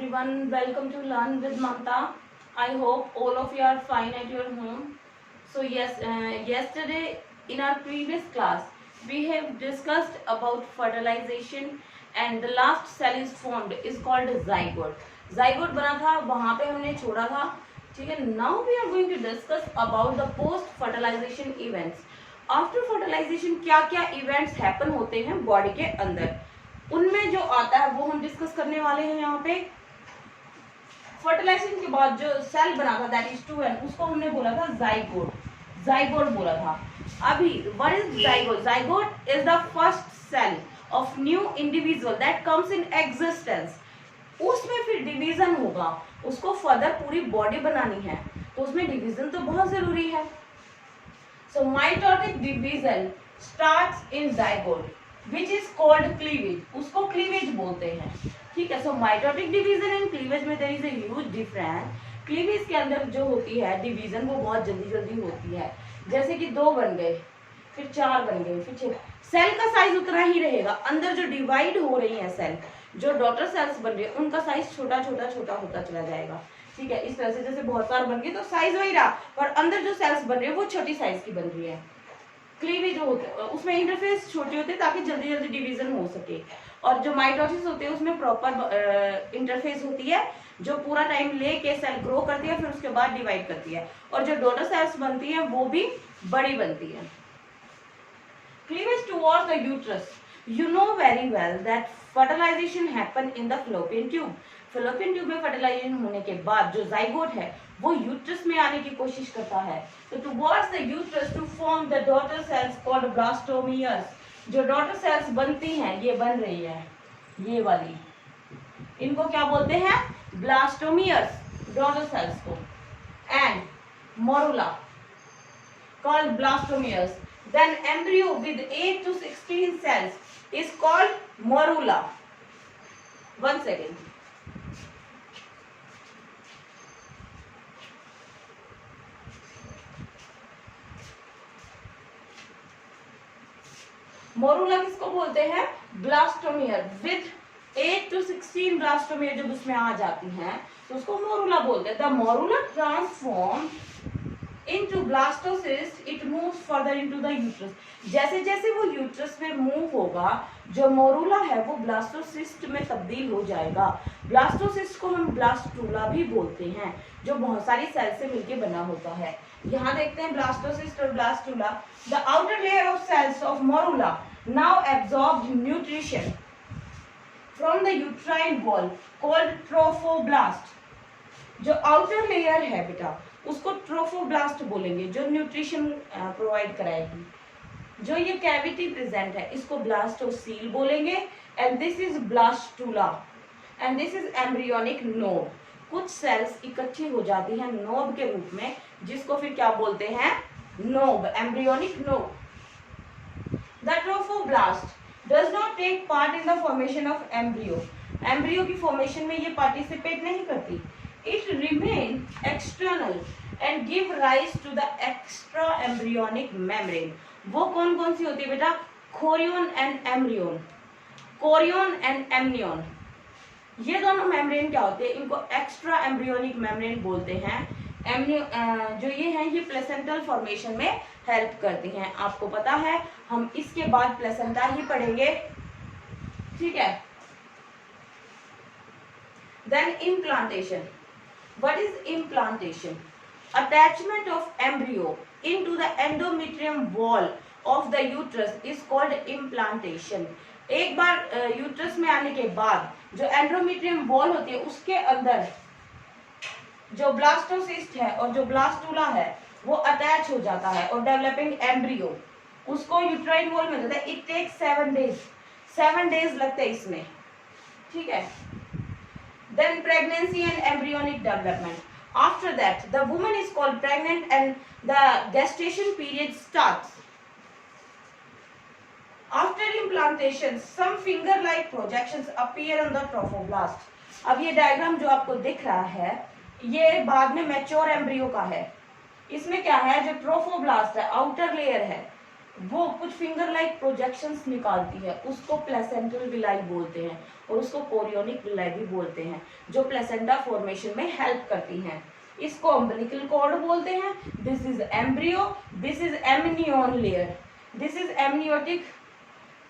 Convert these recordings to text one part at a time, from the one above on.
everyone, welcome to Learn with Mamta. I hope all of you are fine at your home. So yesterday in our previous class we have discussed about fertilization and the last cell is formed is called zygote. Zygote बना था, वहाँ पे हमने छोड़ा था. ठीक है. Now we are going to discuss about the post fertilization events. After fertilization क्या क्या इवेंट्स हैपन होते हैं बॉडी के अंदर, उनमें जो आता है वो हम डिस्कस करने वाले हैं यहाँ पे. फर्टिलाइजेशन के बाद जो सेल बना था दैट इज 2n, उसको हमने बोला था जाइगोट. जाइगोट बोला था. अभी what is zygote? Zygote is the first cell of new individual that comes in existence. उसमें फिर डिवीजन होगा, उसको फर्दर पूरी बॉडी बनानी है तो उसमें डिवीजन तो बहुत जरूरी है. So mitotic division starts in zygote, which is called cleavage. उसको cleavage बोलते हैं. ठीक है. So mitotic division and cleavage में there is a huge difference. Cleavage के अंदर जो होती है डिवीजन वो बहुत जल्दी जल्दी होती है. जैसे कि 2 बन गए, फिर 4 बन गए, फिर 6. सेल का साइज उतना ही रहेगा. अंदर जो डिवाइड हो रही है सेल, जो डॉटर सेल्स बन रही है, उनका साइज छोटा छोटा छोटा होता चला जाएगा. ठीक है. इस तरह से जैसे बहुत सारे बन गए तो साइज वही रहा, पर अंदर जो सेल्स बन रही है वो छोटी साइज की बन रही है. क्लीवेज होते उसमें इंटरफेस छोटे होते हैं ताकि जल्दी जल्दी डिवीजन हो सके. और जो माइटोसिस होते हैं उसमें प्रॉपर इंटरफेस होती है जो पूरा टाइम लेके सेल ग्रो करती है, फिर उसके बाद डिवाइड करती है. और जो डॉटर सेल्स बनती है वो भी बड़ी बनती है. Cleavage towards the uterus. You know very well that fertilization happen in the fallopian tube. fallopian tube में फर्टिलाइजेशन होने के बाद जो जाइगोट है वो यूट्रस में आने की कोशिश करता है. तो towards the uterus to form the daughter cells called blastomeres. जो डॉटर सेल्स बनती हैं, ये बन रही है, ये वाली, इनको क्या बोलते हैं? ब्लास्टोमियर्स, डॉटर सेल्स को. And morula called blastomeres. Then embryo with 8 to 16 cells is called morula. One second. Morula किसको बोलते हैं? ब्लास्टोमियर. विद 8 to 16 ब्लास्टोमियर जब उसमें आ जाती हैं तो उसको मोरूला बोलते हैं. The morula transform into blastocyst, it moves further into the uterus. जैसे जैसे वो यूट्रस में मूव होगा, जो मोरूला है वो ब्लास्टोसिस्ट में तब्दील हो जाएगा. ब्लास्टोसिस्ट को हम ब्लास्टूला भी बोलते हैं, जो बहुत सारी सेल से मिलके बना होता है. यहाँ देखते हैं ब्लास्टोसिस्ट और blastula. The outer layer of cells of morula now absorb nutrition from the uterine wall called trophoblast. जो आउटर लेयर है बेटा उसको ट्रोफोब्लास्ट बोलेंगे, जो न्यूट्रिशन प्रोवाइड कराएगी. जो ये कैविटी प्रेजेंट है इसको ब्लास्टोसील बोलेंगे. And this is blastula and this is embryonic knob. कुछ सेल्स इकट्ठी हो जाती हैं नोब के रूप में, जिसको फिर क्या बोलते हैं? Knob, embryonic knob. The trophoblast does not take part in the formation of embryo. Embryo की फॉर्मेशन में ये पार्टिसिपेट नहीं करती. It remain external and give rise to the extra embryonic membrane. वो कौन कौन सी होती है बेटा? कोरियन एंड एम्ब्रियोन. कोरियन एंड एम्नियन, ये दोनों मेम्ब्रेन क्या होते हैं? इनको एक्स्ट्रा एम्ब्रियोनिक मेम्ब्रेन बोलते हैं. जो ये हैं ये प्लेसेंटल फॉर्मेशन में हेल्प करती हैं. आपको पता है हम इसके बाद प्लेसेंटा ही पढ़ेंगे. ठीक है. Then implantation. What is implantation? Attachment of embryo into the endometrium wall of the uterus is called implantation. एक बार यूट्रस में आने के बाद जो एंडोमेट्रियम वॉल होती है उसके अंदर जो ब्लास्टोसिस्ट है और जो ब्लास्टूला है वो अटैच हो जाता है और डेवलपिंग एम्ब्रियो उसको यूट्राइन वॉल में जाता है. It takes 7 days. 7 days लगते हैं इसमें. ठीक है. Then pregnancy and embryonic development. After that, the woman is called pregnant and the gestation period starts. After implantation, some finger-like projections appear on the trophoblast. अब ये डायग्राम जो आपको दिख रहा है ये बाद में मैच्योर एम्ब्रियो का है. इसमें क्या है? जो ट्रोफोब्लास्ट है, आउटर लेयर है, वो कुछ फिंगर लाइक प्रोजेक्शंस निकालती है, उसको प्लेसेंटल विलाई बोलते हैं और उसको कोरियोनिक विलाई भी बोलते हैं, जो प्लेसेंटा फॉर्मेशन में हेल्प करती हैं। इसको अम्बिलिकल कॉर्ड बोलते हैं। This is embryo, this is amnion layer, this is amniotic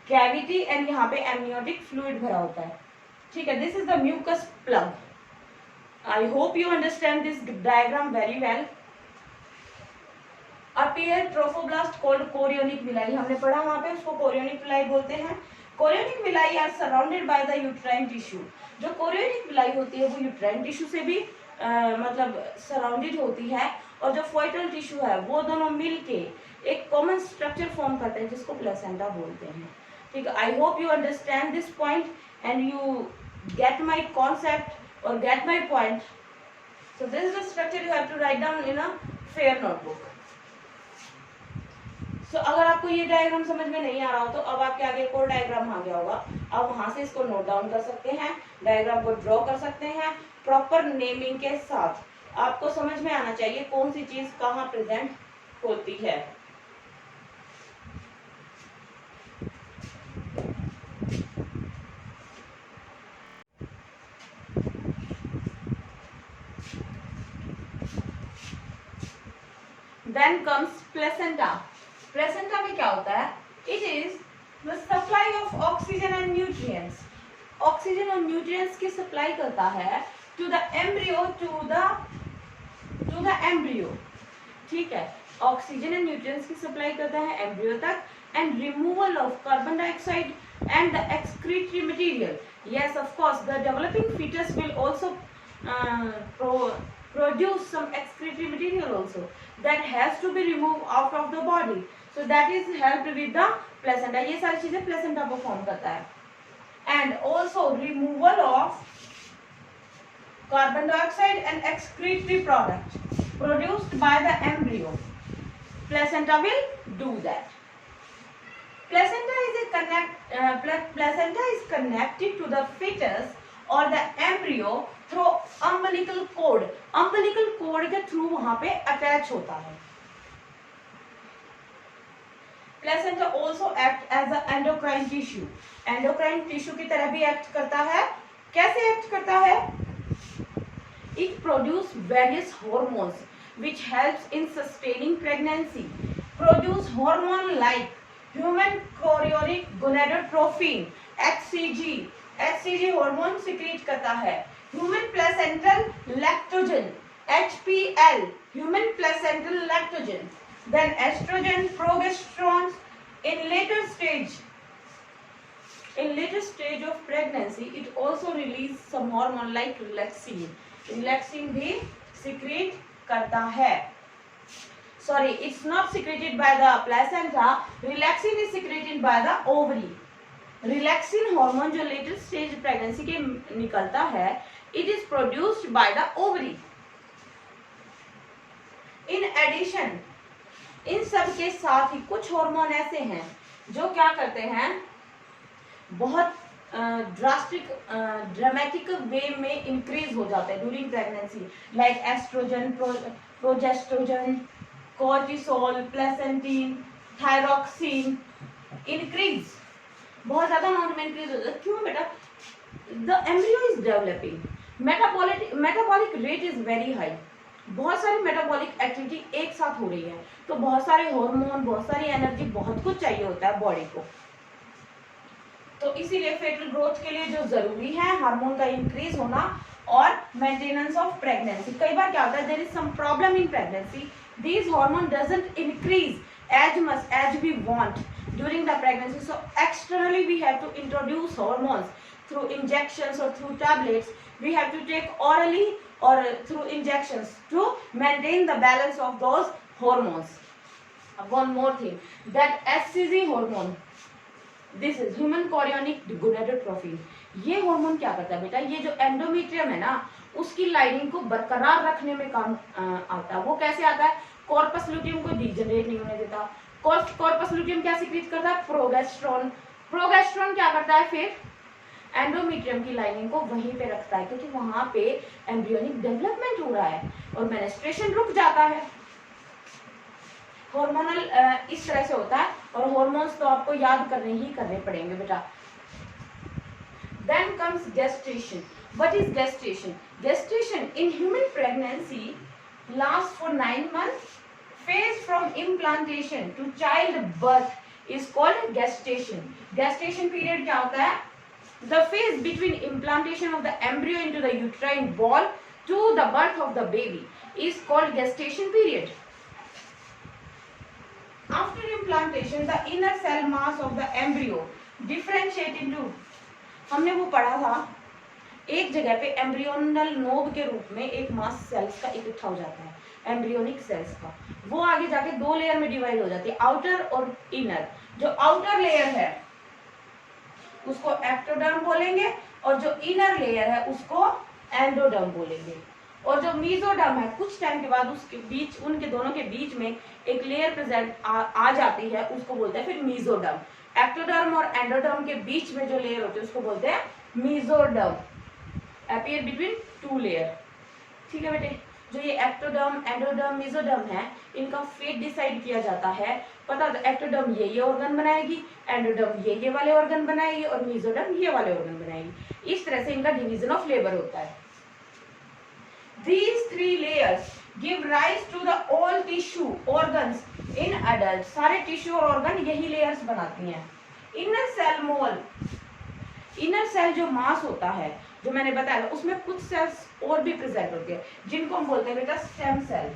cavity and यहाँ पे एमनियोटिक फ्लूइड भरा होता है, ठीक है। This is the mucus plug. I hope you understand this diagram very well. Appear trophoblast called chorionic villi, हमने पढ़ा वहां पे, उसको कोरियोनिक विलाई बोलते हैं। Chorionic villi are surrounded by the uterine tissue. जो कोरियोनिक विलाई होती है वो यूट्राइन टिश्यू से भी मतलब सराउंडेड होती है, और जो फोइटल टिश्यू है वो दोनों मिलके एक कॉमन स्ट्रक्चर फॉर्म करते हैं जिसको प्लेसेंटा बोलते हैं, ठीक है। I hope you understand this point and you get my concept और get my point. So this is the structure you have to write down in a fair notebook. तो अगर आपको ये डायग्राम समझ में नहीं आ रहा हो तो अब आपके आगे एक और डायग्राम आ गया होगा, आप वहां से इसको नोट डाउन कर सकते हैं, डायग्राम को ड्रॉ कर सकते हैं प्रॉपर नेमिंग के साथ। आपको समझ में आना चाहिए कौन सी चीज कहाँ प्रेजेंट होती है। Then comes placenta. प्लेसेंटा में क्या होता है? It is the supply of oxygen and nutrients. Oxygen और न्यूट्रिएंट्स की सप्लाई करता है to the embryo, to the embryo, ठीक है। ऑक्सीजन एंड न्यूट्रिएंट्स की सप्लाई करता है एम्ब्रियो तक, and removal of carbon dioxide and the excretory material. Yes, of course the developing fetus will also produce some excretory material also that has to be removed out of the body, so that is helped with the placenta। ये सारी चीजें placenta perform करता है। and also removal of carbon dioxide and excretory product produced by the embryo, placenta will do that। placenta is connected to the fetus or the embryo through umbilical cord। umbilical cord के through वहां पे attach होता है। placenta also act as a endocrine tissue। endocrine tissue की तरह भी act करता है। कैसे एक्ट करता है? it produce various hormones which helps in sustaining pregnancy। produce hormone like human chorionic gonadotrophin HCG। HCG hormone secrete करता है। Human placental lactogen HPL, human placental lactogen. Then estrogen, progesterone. in later stage of pregnancy it also release some hormone like relaxin। relaxin भी secrete करता है। sorry, it's not secreted by the placenta, relaxin is secreted by the ovary। relaxin hormone जो later stage pregnancy के निकलता है, it is produced by the ovary। in addition, इन सब के साथ ही कुछ हार्मोन ऐसे हैं जो क्या करते हैं, बहुत ड्रामेटिक वे में इंक्रीज हो जाते हैं during pregnancy, like estrogen, progestogen, cortisol, placentin, thyroxine increase, बहुत ज्यादा अमाउंट में इंक्रीज हो जाता है। क्यों बेटा? The embryo is developing, metabolic rate is very high, बहुत सारी मेटाबॉलिक एक्टिविटी एक साथ हो रही है, तो बहुत सारे हार्मोन, बहुत सारी एनर्जी, बहुत कुछ चाहिए होता है बॉडी को। तो इसीलिए फेटल ग्रोथ के लिए जो जरूरी है हार्मोन का इंक्रीज होना और मेंटेनेंस ऑफ प्रेगनेंसी। कई बार क्या होता है, there is some problem in pregnancy, these hormone doesn't increase as much as we want during the pregnancy, so externally we have to introduce hormones through injections or through tablets, we have to take orally or through injections to maintain the balance of those hormones। one more thing, that HCG hormone, this is human chorionic gonadotrophin। ये hormone क्या करता है बेटा, ये जो endometrium है ना उसकी लाइनिंग को बरकरार रखने में काम आता है। वो कैसे आता है? कॉर्पस लुटियम को डिजनरेट नहीं होने देता। कॉर्पस लुटियम क्या सिक्रीट करता है? प्रोगेस्टेरोन। प्रोगेस्टेरोन क्या करता है फिर? एंडोमेट्रियम की लाइनिंग को वहीं पे रखता है, क्योंकि वहां पे एम्ब्रियोनिक डेवलपमेंट हो रहा है और मेनेस्ट्रेशन रुक जाता है। हार्मोनल इस तरह से होता है, और हॉर्मोन्स तो आपको याद करने पड़ेंगे बेटा। Then comes gestation. What is gestation? Gestation in human pregnancy lasts for 9 months. Phase from implantation to childbirth is called gestation. Gestation period क्या होता है? The phase between implantation of the embryo into the uterine wall to the birth of the baby is called gestation period. After implantation, the inner cell mass of the embryo differentiate into, हमने वो पढ़ा था, एक जगह पे embryonal knob के रूप में एक मास सेल्स का इकट्ठा हो जाता है, एम्ब्रियोनिक सेल्स का। वो आगे जाके 2 लेयर में डिवाइड हो जाती है, आउटर और इनर। जो आउटर लेयर है उसको एक्टोडर्म बोलेंगे, और जो इनर लेयर है उसको एंडोडर्म बोलेंगे। और जो मीजोडर्म है, कुछ टाइम के बाद उसके बीच, उनके दोनों के बीच में एक लेयर प्रेजेंट आ जाती है, उसको बोलते हैं फिर मीजोडर्म। एक्टोडर्म और एंडोडर्म के बीच में जो लेयर होती है उसको बोलते हैं मीजोडर्म, अपीयर बिटवीन 2 लेयर। ठीक है बेटे, जो ये एक्टोडर्म, एंडोडर्म, मीजोडर्म है, इनका फेट डिसाइड किया जाता है। पता है, एक्टोडर्म ये ऑर्गन बनाएगी, एंडोडर्म ये वाले ऑर्गन बनाएगी, और मीजोडर्म ये वाले ऑर्गन बनाएगी। इस तरह से इनका डिवीजन ऑफ लेबर होता है। These 3 layers give rise to the all tissue organs in adults. सारे टिश्यू और ऑर्गन यही लेयर्स बनाती हैं। इनर सेल मोल, इनर सेल जो मास होता है, जो मैंने बताया, उसमें कुछ सेल्स और भी प्रेजेंट होते हैं, जिनको हम बोलते हैं बेटा stem cell.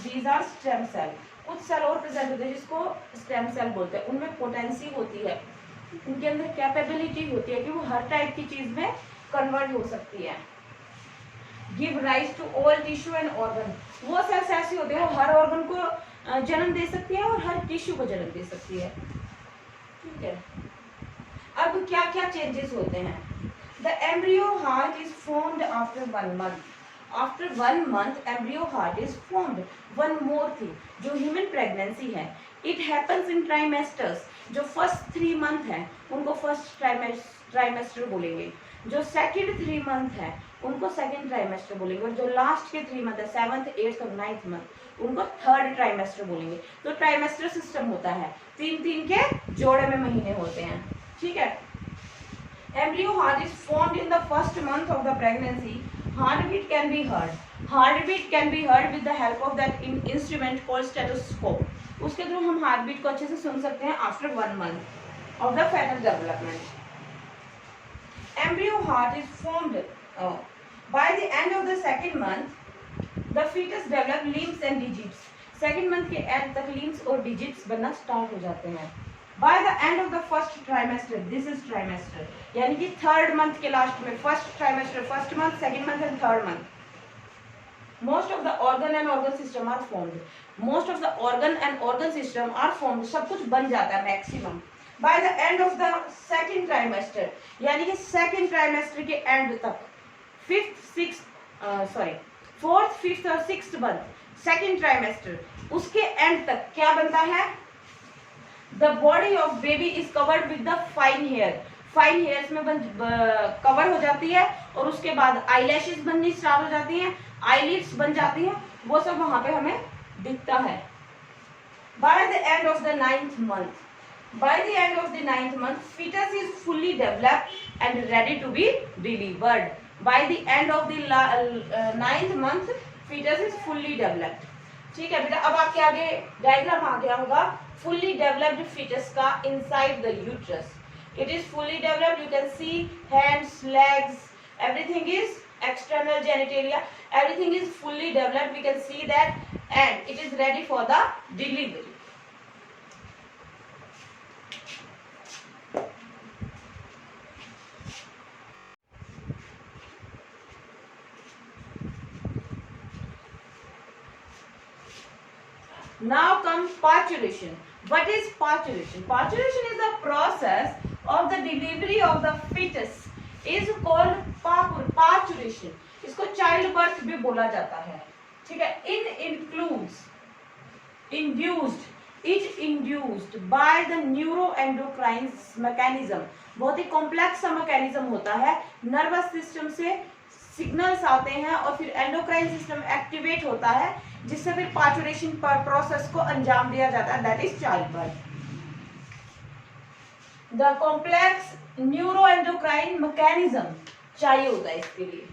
These are stem cell. कुछ सेल और प्रेजेंट होते हैं जिसको स्टेम सेल बोलते हैं। उनमें पोटेंसी होती है, उनके अंदर कैपेबिलिटी होती है कि वो हर टाइप की चीज में कन्वर्ट हो सकती है। Give rise to all tissue and organ, वो सेल्स ऐसी होती है वो हर ऑर्गन को जन्म दे सकती है और हर टिश्यू को जन्म दे सकती है। ठीक है, अब क्या क्या चेंजेस होते हैं? The embryo heart is formed after 1 month. After 1 month, embryo heart is formed. One more thing, जो ह्यूमन प्रेगनेंसी है, it happens in trimesters. जो फर्स्ट 3 month है उनको फर्स्ट ट्राइमेस्टर बोलेंगे, जो सेकंड 3 month है उनको सेकंड ट्राइमेस्टर बोलेंगे, और जो लास्ट के 3 month है, 7th, 8th और 9th month, उनको थर्ड ट्राइमेस्टर बोलेंगे। तो ट्राइमेस्टर सिस्टम होता है, 3-3 के जोड़े में महीने होते हैं। ठीक है, embryo heart is formed in the first month of the pregnancy. Heartbeat can be heard. Heartbeat can be heard with the help of that instrument called stethoscope. उसके थ्रू हम हार्टबीट को अच्छे से सुन सकते हैं after 1 month of the fetal development. Embryo heart is formed by the end of the second month. The fetus develop limbs and digits. Second month के end तक limbs और digits बनना स्टार्ट हो जाते हैं. By the end of the first trimester, this is trimester, यानी कि third month के लास्ट में, first trimester, first month, second month and third month, most of the organ and organ system are formed. Most of the organ and organ system are formed. सब कुछ बन जाता है maximum by the end of the second trimester, यानी कि second trimester के and तक, fourth, fifth और सिक्स्थ मंथ, सेकंड ट्राइमेस्टर, उसके एंड तक क्या बनता है? The body of baby is covered with the fine hair. Fine hairs में कवर हो जाती है, और उसके बाद आईलैशेस बननी स्टार्ट हो जाती हैं, आईलिड्स बन जाती हैं, वो सब वहां पे हमें दिखता है। By the end of the 9th month, fetus is fully developed and ready to be delivered. By the end of the 9th month, fetus is fully developed. ठीक है बेटा, अब आपके आगे डायग्राम आ गया होगा fully developed fetus का inside the uterus. It is fully developed. You can see hands, legs, everything is external genitalia. Everything is fully developed. We can see that, and it is ready for the delivery. Now comes parturition. What is parturition? Parturition is the process of the delivery of the fetus. Is called parturition. इसको child birth भी बोला जाता है। ठीक है, induced by the neuroendocrine mechanism. बहुत ही complex सा mechanism होता है, नर्वस सिस्टम से सिग्नल्स आते हैं और फिर एंडोक्राइन सिस्टम एक्टिवेट होता है, जिससे फिर पार्चुरेशन प्रोसेस को अंजाम दिया जाता है, that is child birth. The complex neuroendocrine mechanism चाहिए होता है इसके लिए।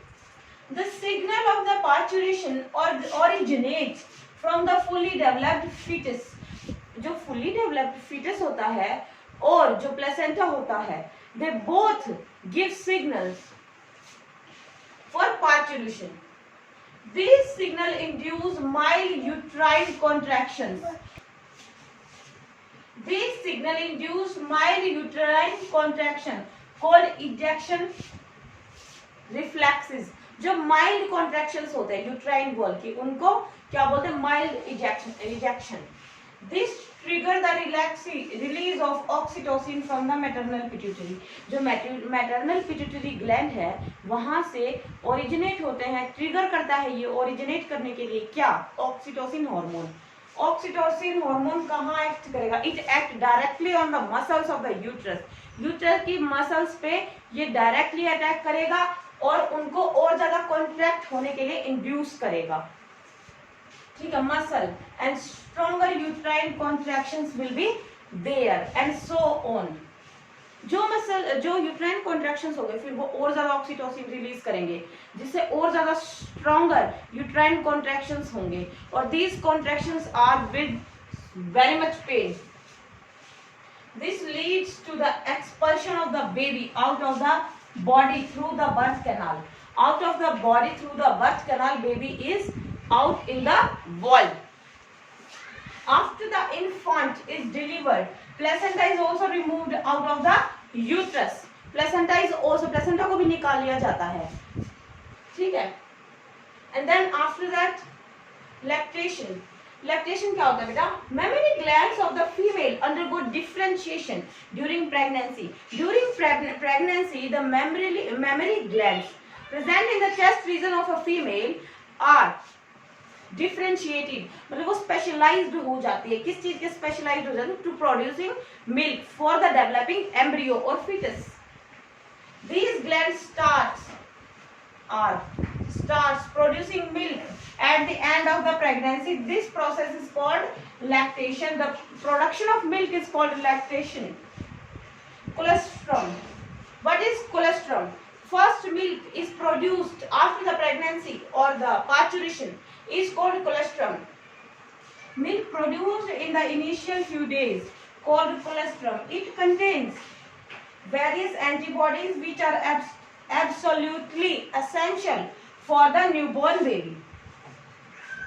The signal of the parturition और originates from the fully developed foetus. जो फुली डेवलप्ड फीटस होता है और जो प्लेसेंटा होता है, they both give signals for parturition. These signal induce mild uterine contractions. These signal induce mild uterine contraction called ejection reflexes. जो mild contractions होते हैं uterine wall की, उनको क्या बोलते हैं? mild ejection. This trigger the release of oxytocin from the maternal pituitary. जो maternal pituitary gland है वहां से ओरिजिनेट होते हैं, ट्रिगर करता है ये ओरिजिनेट करने के लिए क्या? Oxytocin hormone. ऑक्सीटोसिन हार्मोन कहाँ एक्ट करेगा? It act directly on the muscles of the uterus. Uterus की मसल्स पे ये डायरेक्टली अटैक करेगा और उनको और ज्यादा कॉन्ट्रैक्ट होने के लिए इंड्यूस करेगा, ठीक है, muscle, and stronger uterine contractions will be there and so on. जो यूट्राइन कॉन्ट्रैक्शंस हो गए फिर वो और ज्यादा ऑक्सीटोसिन रिलीज करेंगे जिससे और ज्यादा स्ट्रॉन्गर यूट्राइन कॉन्ट्रैक्शंस होंगे और these contractions are with very much pain. This leads to the expulsion of the baby out of the body through the birth canal. Out of the body through the birth canal, baby is out in the world. After the infant is delivered, placenta is also removed out of the uterus. Placenta is also, placenta को भी निकाल लिया जाता है, ठीक है। And then after that, lactation. Lactation क्या होता है बेटा? Mammary glands of the female undergo differentiation during pregnancy. During pregnancy, the mammary glands present in the chest region of a female are differentiated. मतलब वो specialized हो जाती है। किस चीज के specialized हो जाती है? To producing milk for the developing embryo or fetus. These glands starts producing milk at the end of the pregnancy. This process is called lactation. The production of milk is called lactation. Colostrum. What is colostrum? First milk is produced after the pregnancy or the parturition is called colostrum. Milk produced in the initial few days called colostrum. It contains various antibodies which are absolutely essential for the newborn baby.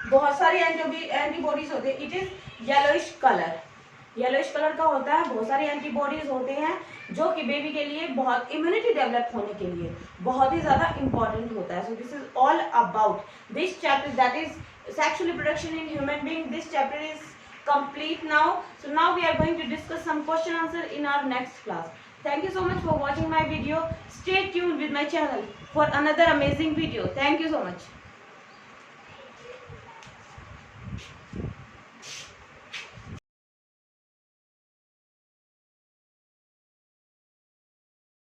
बहुत सारी antibodies होते हैं। It is yellowish colour. Yellowish colour का होता है, बहुत सारे antibodies होते हैं जो कि बेबी के लिए बहुत इम्यूनिटी डेवलप होने के लिए बहुत ही ज्यादा इंपॉर्टेंट होता है। सो this is all about this chapter, that is sexual reproduction in human being. This chapter is complete now. So now we are going to discuss some question answer in our next class. Thank you so much for watching my video. Stay tuned with my channel for another amazing video. Thank you so much.